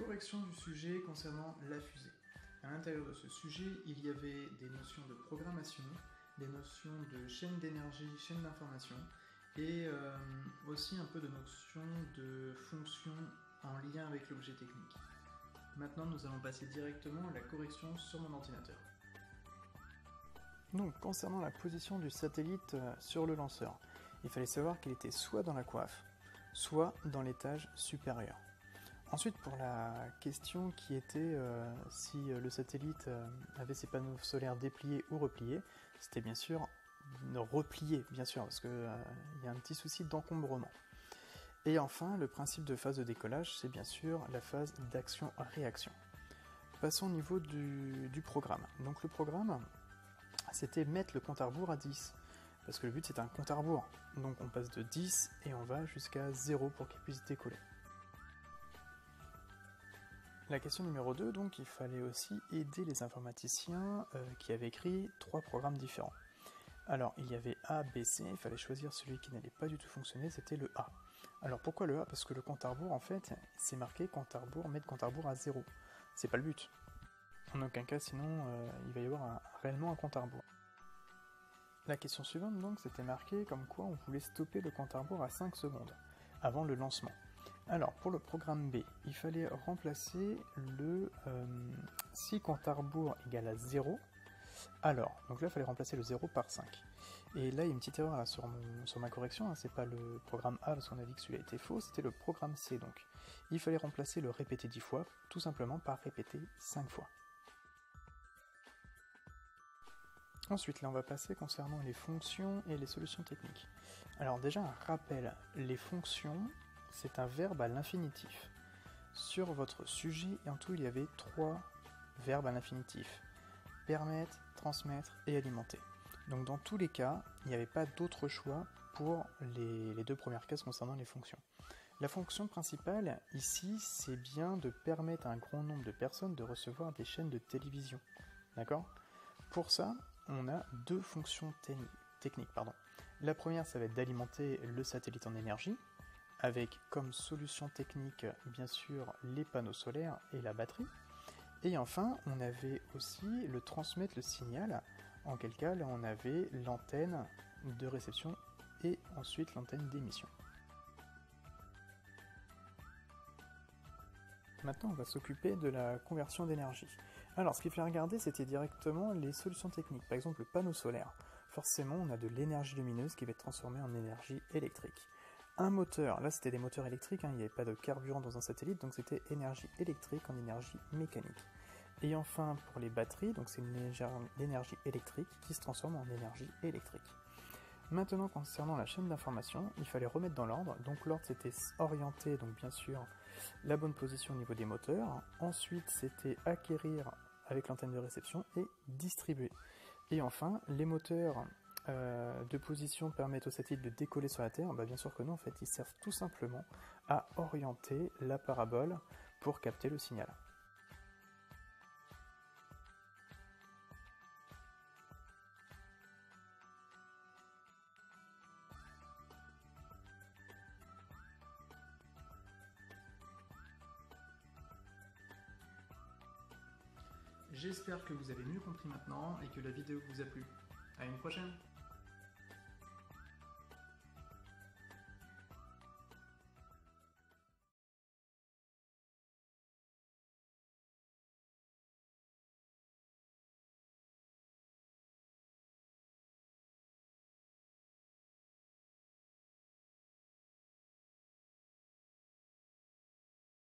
correction du sujet concernant la fusée. À l'intérieur de ce sujet, il y avait des notions de programmation, des notions de chaîne d'énergie, chaîne d'information, et aussi un peu de notions de fonction en lien avec l'objet technique. Maintenant, nous allons passer directement à la correction sur mon ordinateur. Donc, concernant la position du satellite sur le lanceur, il fallait savoir qu'il était soit dans la coiffe, soit dans l'étage supérieur. Ensuite, pour la question qui était si le satellite avait ses panneaux solaires dépliés ou repliés, c'était bien sûr replié, bien sûr, parce qu'il y a un petit souci d'encombrement. Et enfin, le principe de phase de décollage, c'est bien sûr la phase d'action-réaction. Passons au niveau du programme. Donc le programme, c'était mettre le compte à rebours à 10, parce que le but c'est un compte à rebours. Donc on passe de 10 et on va jusqu'à 0 pour qu'il puisse décoller. La question numéro 2, donc il fallait aussi aider les informaticiens qui avaient écrit 3 programmes différents. Alors il y avait A, B, C, il fallait choisir celui qui n'allait pas du tout fonctionner, c'était le A. Alors pourquoi le A? Parce que le compte à rebours en fait, c'est marqué compte à rebours, mettre compte à rebours à 0. C'est pas le but. En aucun cas sinon il va y avoir réellement un compte à rebours. La question suivante donc c'était marqué comme quoi on voulait stopper le compte à rebours à 5 secondes avant le lancement. Alors pour le programme B, il fallait remplacer le si compte à rebours égale à 0, alors, donc là il fallait remplacer le 0 par 5. Et là il y a une petite erreur là, sur ma correction, hein, c'est pas le programme A parce qu'on a dit que celui-là était faux, c'était le programme C donc. Il fallait remplacer le répéter 10 fois, tout simplement par répéter 5 fois. Ensuite, là, on va passer concernant les fonctions et les solutions techniques. Alors déjà, un rappel, les fonctions, c'est un verbe à l'infinitif. Sur votre sujet, en tout, il y avait 3 verbes à l'infinitif. Permettre, transmettre et alimenter. Donc dans tous les cas, il n'y avait pas d'autre choix pour les 2 premières cases concernant les fonctions. La fonction principale, ici, c'est bien de permettre à un grand nombre de personnes de recevoir des chaînes de télévision. D'accord ? Pour ça, on a 2 fonctions techniques. La première, ça va être d'alimenter le satellite en énergie, avec comme solution technique, bien sûr, les panneaux solaires et la batterie. Et enfin, on avait aussi le transmettre le signal, en quel cas, là, on avait l'antenne de réception et ensuite l'antenne d'émission. Maintenant, on va s'occuper de la conversion d'énergie. Alors, ce qu'il fallait regarder, c'était directement les solutions techniques. Par exemple, le panneau solaire. Forcément, on a de l'énergie lumineuse qui va être transformée en énergie électrique. Un moteur, là c'était des moteurs électriques, hein, il n'y avait pas de carburant dans un satellite, donc c'était énergie électrique en énergie mécanique. Et enfin, pour les batteries, donc c'est l'énergie électrique qui se transforme en énergie électrique. Maintenant, concernant la chaîne d'information, il fallait remettre dans l'ordre. Donc l'ordre c'était orienter, donc bien sûr, la bonne position au niveau des moteurs. Ensuite, c'était acquérir avec l'antenne de réception et distribuer. Et enfin, les moteurs de position permettent au satellite de décoller sur la Terre. Bien sûr que non, en fait, ils servent tout simplement à orienter la parabole pour capter le signal. J'espère que vous avez mieux compris maintenant et que la vidéo vous a plu. À une prochaine!